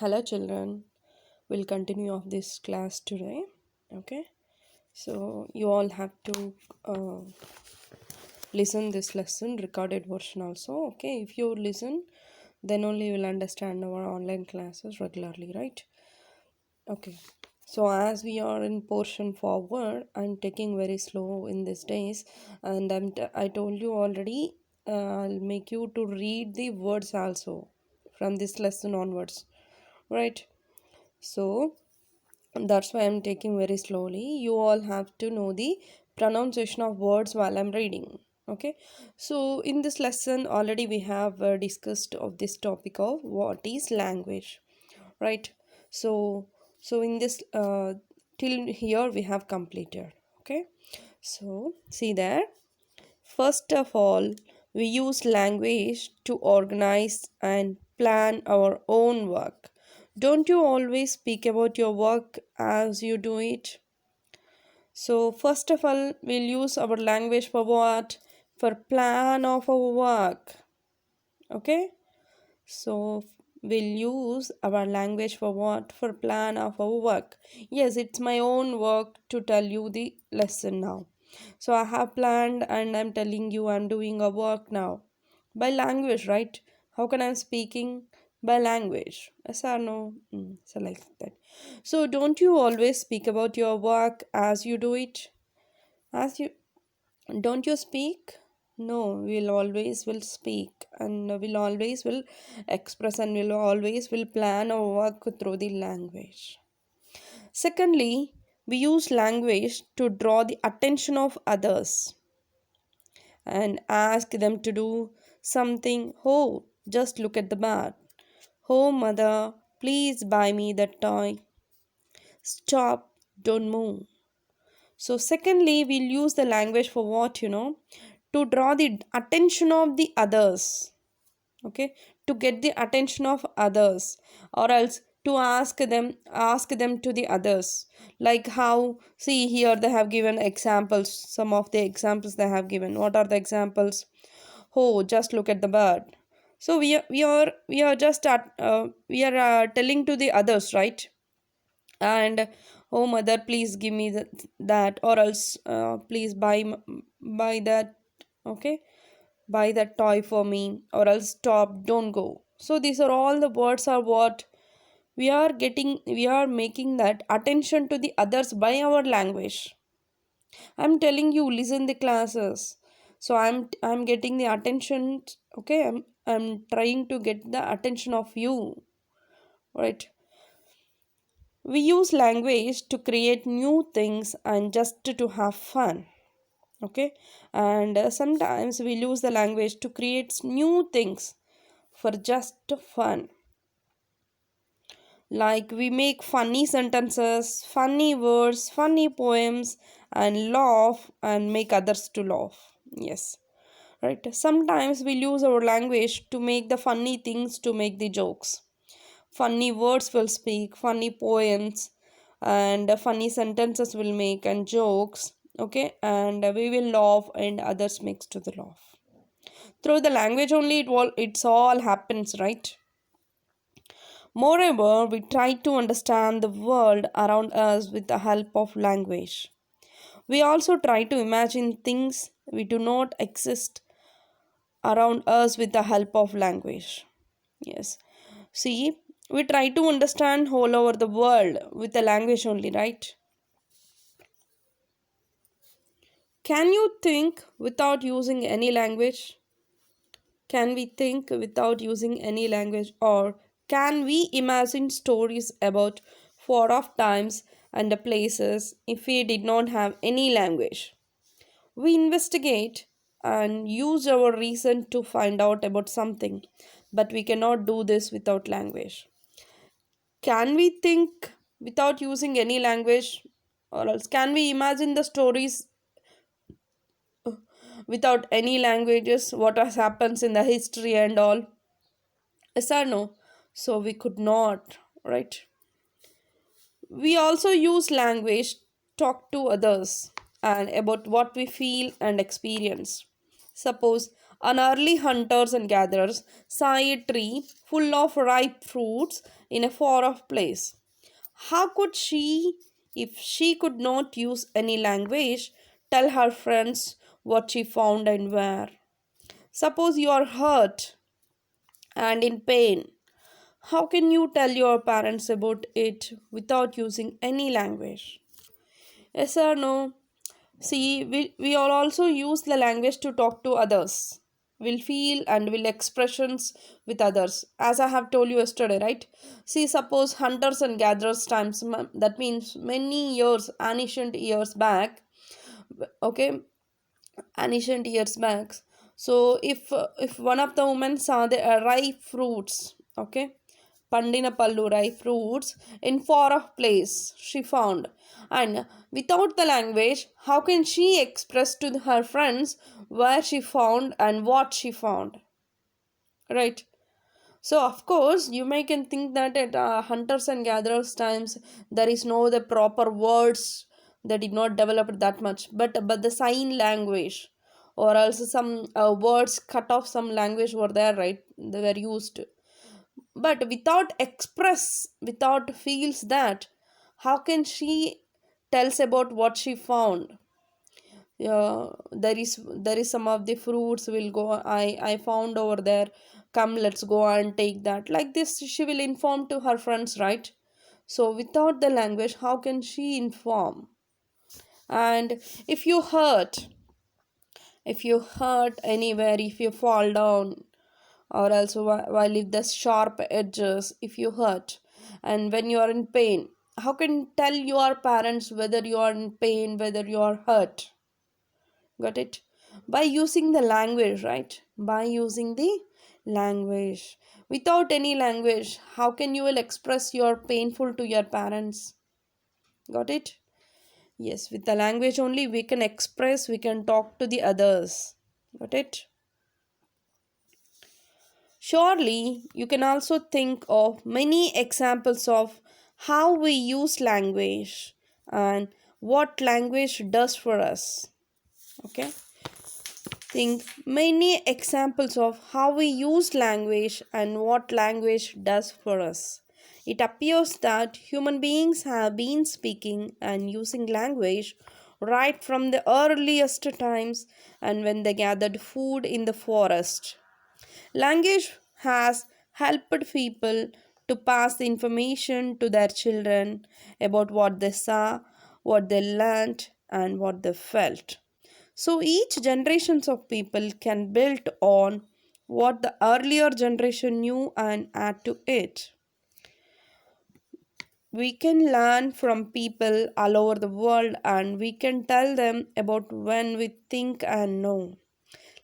Hello children, we'll continue of this class today. Okay, so you all have to uh, listen this lesson recorded version also. Okay, if you listen, then only you will understand our online classes regularly, right? Okay, so as we are in portion forward, I'm taking very slow in these days, and I told you already. I'll make you to read the words also from this lesson onwards, right? So that's why I'm taking very slowly. You all have to know the pronunciation of words while I'm reading. Okay, so in this lesson already we have discussed of this topic of what is language, right? So in this till here we have completed. Okay, so see there. First of all, we use language to organize and plan our own work. Don't you always speak about your work as you do it? So, first of all, we'll use our language for what? For plan of our work. Okay? So, we'll use our language for what? For plan of our work. Yes, it's my own work to tell you the lesson now. So I have planned and I'm telling you I'm doing a work now. By language, right? How can I'm speaking? By language. Yes or no? So like that. So don't you always speak about your work as you do it? As you don't you speak? No, we'll always will speak and we'll always will express and we'll always will plan our work through the language. Secondly, we use language to draw the attention of others and ask them to do something. Oh, just look at the bat. Oh, mother, please buy me that toy. Stop, don't move. So, secondly, we'll use the language for what, to draw the attention of the others. Okay, to get the attention of others, or else to ask them to the others, like how, see here they have given examples, some of the examples they have given. What are the examples? Oh, just look at the bird. So we are just we are telling to the others, right? And oh mother, please give me that, or else please buy that. Okay, buy that toy for me, or else stop, don't go. So these are all the words are what we are making that attention to the others by our language. I'm telling you, listen the classes. So I'm getting the attention. Okay, I'm trying to get the attention of you, right? We use language to create new things and just to have fun. Okay, and sometimes we use the language to create new things for just fun. Like we make funny sentences, funny words, funny poems, and laugh and make others to laugh. Yes, right. Sometimes we use our language to make the funny things, to make the jokes. Funny words will speak, funny poems, and funny sentences will make, and jokes. Okay, and we will laugh, and others makes to the laugh. Through the language only, it's all happens, right? Moreover, we try to understand the world around us with the help of language. We also try to imagine things we do not exist around us with the help of language. Yes. See, we try to understand all over the world with the language only, right? Can you think without using any language? Can we think without using any language, or can we imagine stories about far off times and the places if we did not have any language? We investigate and use our reason to find out about something, but we cannot do this without language. Can we think without using any language, or else can we imagine the stories without any languages, what has happens in the history and all? Yes or no? So we could not, right? We also use language talk to others and about what we feel and experience. Suppose An early hunters and gatherers saw a tree full of ripe fruits in a far off place. How could she, if she could not use any language, tell her friends what she found and where? Suppose you are hurt and in pain. How can you tell your parents about it without using any language? Yes or no? See, we all also use the language to talk to others. We'll feel and will expressions with others. As I have told you yesterday, right? See, suppose hunters and gatherers times, that means many years, ancient years back, okay, ancient years back. So if one of the women saw the ripe fruits, okay, Pandina Pallu ripe fruits in far off place she found, and without the language, how can she express to her friends where she found and what she found, right? So of course you may can think that at hunters and gatherers times there is no the proper words that did not develop that much, but the sign language or also some words cut off some language were there, right? They were used, but without express, without feels that, how can she tells about what she found? There is some of the fruits will go, I found over there, come let's go and take that, like this she will inform to her friends, right? So without the language how can she inform? And if you hurt, if you hurt anywhere, if you fall down, or also while if the sharp edges, if you hurt and when you are in pain, how can tell your parents whether you are in pain, whether you are hurt? Got it? By using the language, right? By using the language. Without any language, how can you will express your painful to your parents? Got it? Yes, with the language only we can express, we can talk to the others. Got it? Surely, you can also think of many examples of how we use language and what language does for us. Okay? Think many examples of how we use language and what language does for us. It appears that human beings have been speaking and using language right from the earliest times and when they gathered food in the forest. Language has helped people to pass the information to their children about what they saw, what they learned, and what they felt. So each generations of people can build on what the earlier generation knew and add to it. We can learn from people all over the world and we can tell them about when we think and know.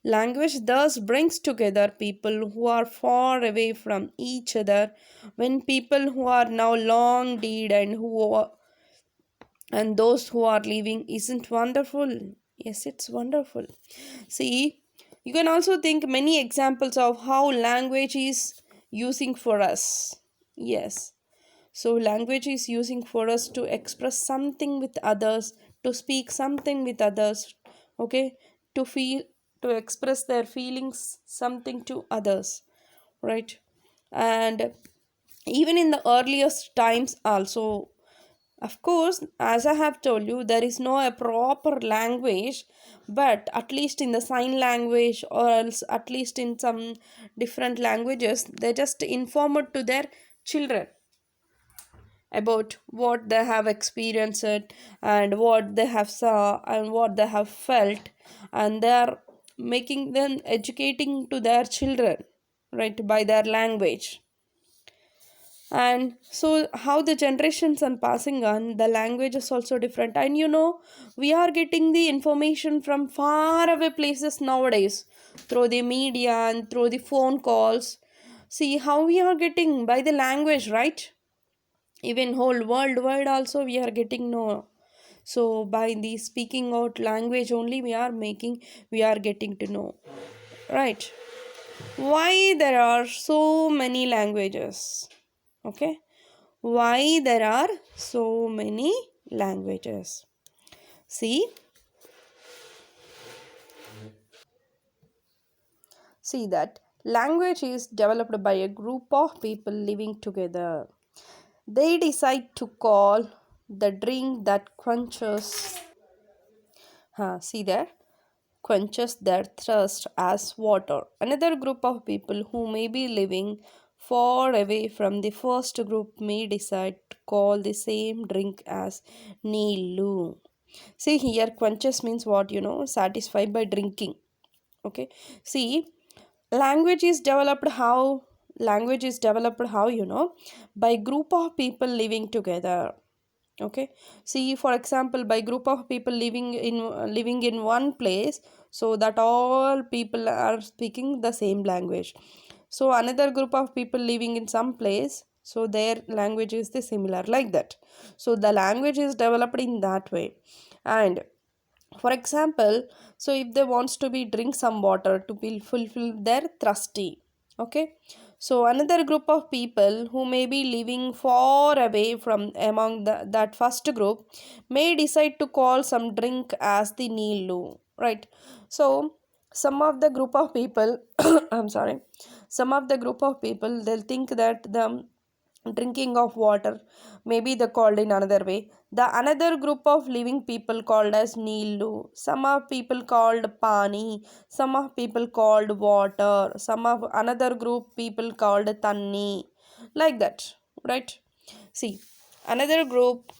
Language thus brings together people who are far away from each other when people who are now long dead and those who are living isn't wonderful. Yes, it's wonderful. See, you can also think many examples of how language is using for us. Yes. So language is using for us to express something with others, to speak something with others, okay? To feel, to express their feelings something to others, right? And even in the earliest times also, of course, as I have told you, there is no a proper language, but at least in the sign language or else at least in some different languages, they just inform it to their children about what they have experienced and what they have saw and what they have felt, and they are making them educating to their children, right, by their language. And so how the generations are passing on, the language is also different. And we are getting the information from far away places nowadays through the media and through the phone calls. See how we are getting by the language, right? Even whole worldwide also we are getting know. So by the speaking out language only we are getting to know, right? Why there are so many languages? Okay, why there are so many languages? See, See that language is developed by a group of people living together. They decide to call the drink that see there, quenches their thirst as water. Another group of people who may be living far away from the first group may decide to call the same drink as Nilu. See here, quenches means what, satisfied by drinking. Okay. See, language is developed how by group of people living together. Okay, see, for example, by group of people living in one place, so that all people are speaking the same language. So another group of people living in some place, so their language is the similar, like that. So the language is developed in that way. And for example, so if they wants to be drink some water to be fulfill their thirsty. Okay, so another group of people who may be living far away from among that first group may decide to call some drink as the Nilu, right? So some of the group of people I'm sorry, some of the group of people, they'll think that the drinking of water maybe they called in another way. The another group of living people called as Nilu, some of people called Pani, some of people called water, some of another group people called Tanni, like that, right? See, another group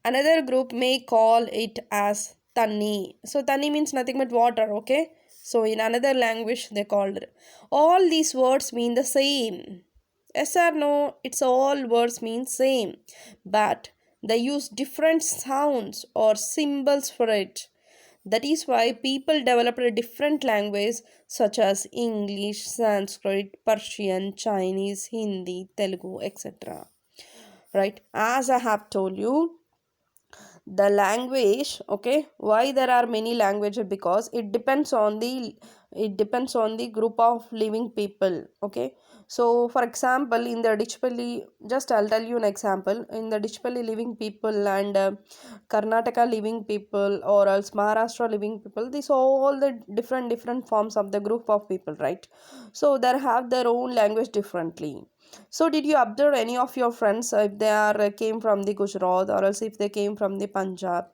another group may call it as Tanni. So Tanni means nothing but water, okay? So in another language they called it. All these words mean the same. Yes or no, it's all words mean same. But they use different sounds or symbols for it. That is why people developed a different language such as English, Sanskrit, Persian, Chinese, Hindi, Telugu, etc. Right? As I have told you, the language, okay, why there are many languages, because it depends on the group of living people. Okay, so for example, in the Dichpalli, just I'll tell you an example. In the Dichpalli living people and Karnataka living people, or else Maharashtra living people, these all the different forms of the group of people, right? So they have their own language differently. So, did you observe any of your friends, if they are came from the Gujarat, or else if they came from the Punjab,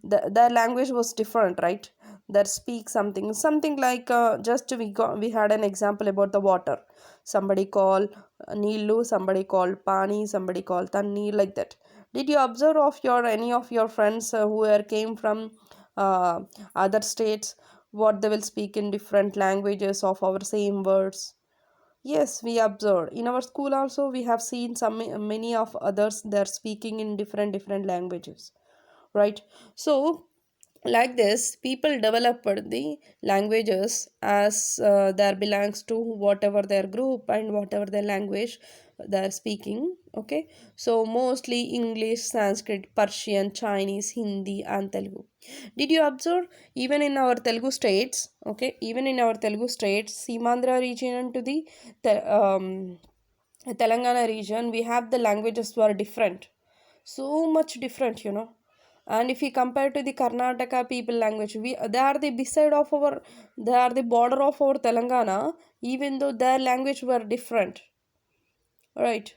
their language was different, right? That speak something like, just we had an example about the water. Somebody called Nilu, somebody called Pani, somebody called Tanni, like that. Did you observe of your any of your friends who came from uh, other states, what they will speak in different languages of our same words? Yes, we observed. In our school also, we have seen some many of others they're speaking in different languages, right? So like this, people developed the languages as there belongs to whatever their group and whatever their language they're speaking. Okay, so mostly English, Sanskrit, Persian, Chinese, Hindi, and Telugu. Did you observe even in our Telugu states? Okay, even in our Telugu states, Simandra region to the Telangana region, we have the languages were different, so much different, and if we compare to the Karnataka people language, they are the beside of our, they are the border of our Telangana, even though their language were different, right?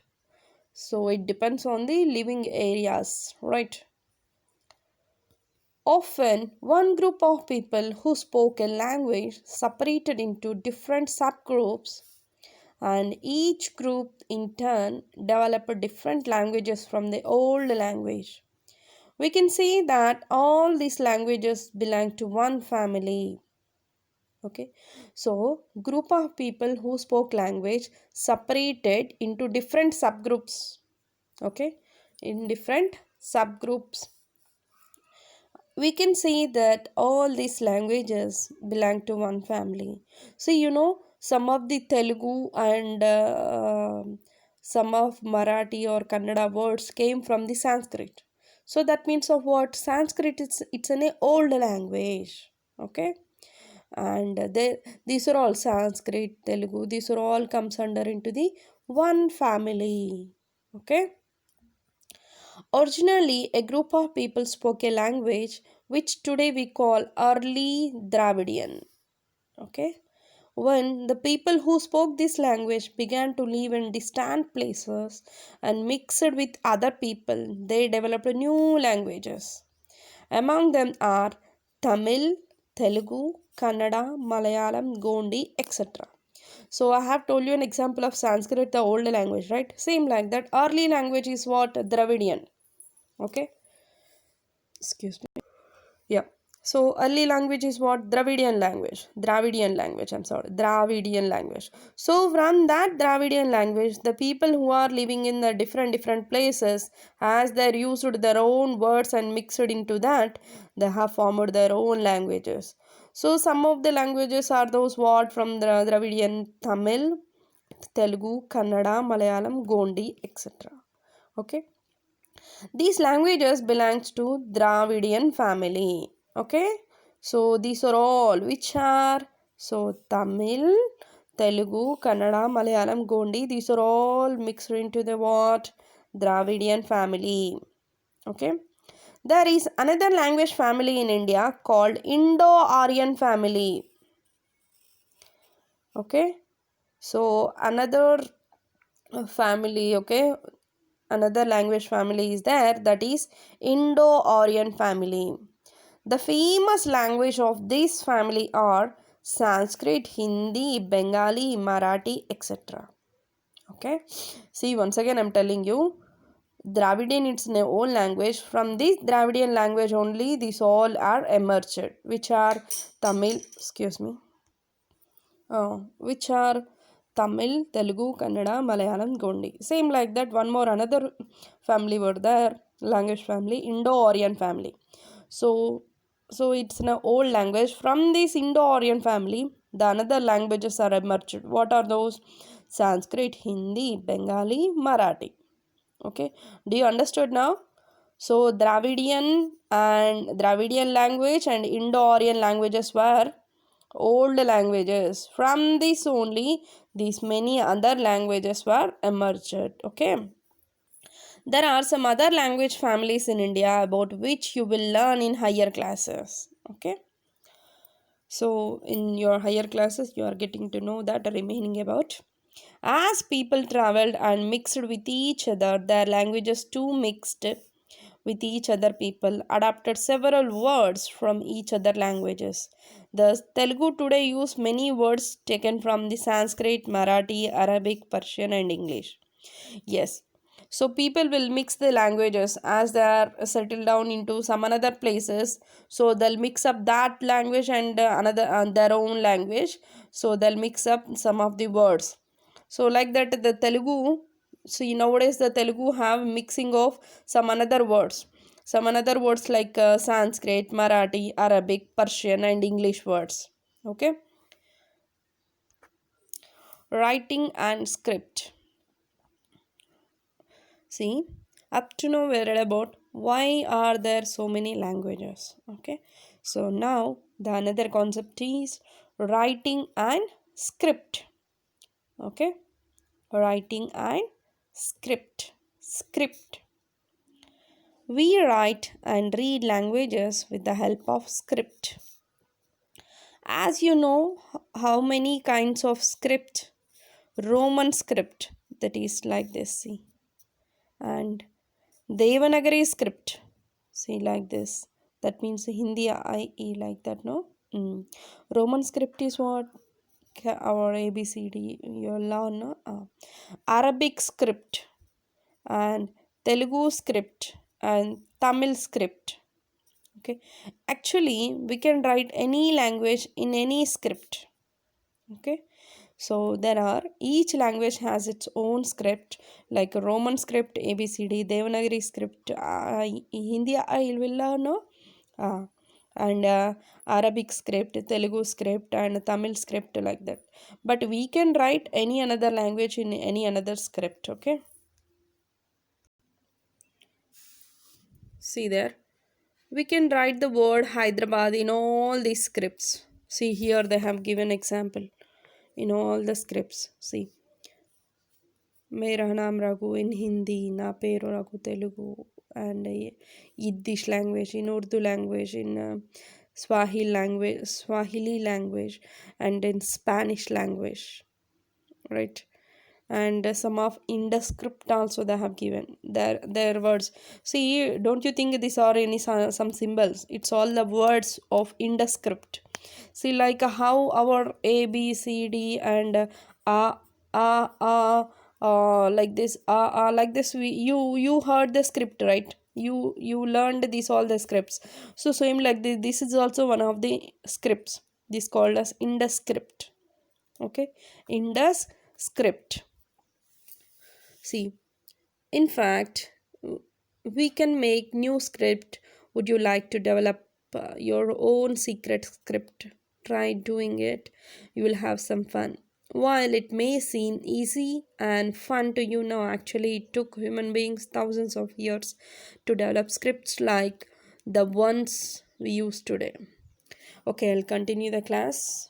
So it depends on the living areas, right? Often, one group of people who spoke a language separated into different subgroups, and each group in turn developed different languages from the old language. We can say that all these languages belong to one family. Okay, so group of people who spoke language separated into different subgroups. Okay, in different subgroups, we can say that all these languages belong to one family. So some of the Telugu and some of Marathi or Kannada words came from the Sanskrit. So that means of what? Sanskrit, it's an old language. Okay, and these are all Sanskrit, Telugu, these are all comes under into the one family. Okay, originally, a group of people spoke a language which today we call early Dravidian. Okay, when the people who spoke this language began to live in distant places and mixed with other people, they developed new languages. Among them are Tamil, Telugu, Kannada, Malayalam, Gondi, etc. So I have told you an example of Sanskrit, the old language, right? Same like that. Early language is what? Dravidian. Okay. Excuse me. Yeah. So early language is what? Dravidian language. Dravidian language. I'm sorry. Dravidian language. So from that Dravidian language, the people who are living in the different places, as they used their own words and mixed into that, they have formed their own languages. So some of the languages are those what from the Dravidian: Tamil, Telugu, Kannada, Malayalam, Gondi, etc. Okay. These languages belongs to Dravidian family. Okay. So these are all which are Tamil, Telugu, Kannada, Malayalam, Gondi. These are all mixed into the what? Dravidian family. Okay. There is another language family in India called Indo-Aryan family. Okay. So another family, okay, another language family is there, that is Indo-Aryan family. The famous language of this family are Sanskrit, Hindi, Bengali, Marathi, etc. Okay, see, once again I'm telling you, Dravidian, it's an old language. From this Dravidian language only these all are emerged, which are Tamil, excuse me, which are Tamil, Telugu, Kannada, Malayalam, Gondi. Same like that, one more another family were there, language family, Indo-Aryan family. So it's an old language. From this Indo-Aryan family, the another languages are emerged. What are those? Sanskrit, Hindi, Bengali, Marathi. Okay, do you understood now? So Dravidian language and Indo-Aryan languages were old languages. From this only these many other languages were emerged. Okay. There are some other language families in India about which you will learn in higher classes. Okay. So in your higher classes you are getting to know that remaining about. As people traveled and mixed with each other, their languages too mixed with each other. People adapted several words from each other languages. Thus, Telugu today use many words taken from the Sanskrit, Marathi, Arabic, Persian, and English. Yes. So people will mix the languages as they are settled down into some another places. So they'll mix up that language and another their own language. So they'll mix up some of the words. So like that the Telugu, see, nowadays the Telugu have mixing of some another words like Sanskrit, Marathi, Arabic, Persian, and English words. Okay. Writing and script. See, up to now we read about why are there so many languages. Okay. So now the another concept is writing and script. Okay. Writing and script. Script. We write and read languages with the help of script. As you know, how many kinds of script? Roman script, that is like this, see, and Devanagari script, see, like this, that means Hindi IE, like that, no? Roman script is what? Our ABCD, you learn, no? Arabic script and Telugu script and Tamil script. Okay, actually we can write any language in any script. Okay, so there are, each language has its own script, like Roman script ABCD, Devanagari script Hindi I will learn, no? And Arabic script, Telugu script, and Tamil script, like that. But we can write any another language in any another script. Okay, see there, we can write the word Hyderabad in all these scripts. See here they have given example in all the scripts. See, Mera naam Raghu in Hindi, na peru Raghu Telugu, and Yiddish language, in Urdu language, in Swahili language, and then Spanish language, right? And some of Indus script also they have given their words. See, don't you think these are any some symbols? It's all the words of Indus script. See, like how our A B C D and like this like this, you heard the script, right? You learned this all the scripts. So same like this is also one of the scripts. This called as Indus script. Okay, Indus script. See, in fact, we can make new script. Would you like to develop your own secret script? Try doing it. You will have some fun. While it may seem easy and fun to you now, actually it took human beings thousands of years to develop scripts like the ones we use today. Okay, I'll continue the class.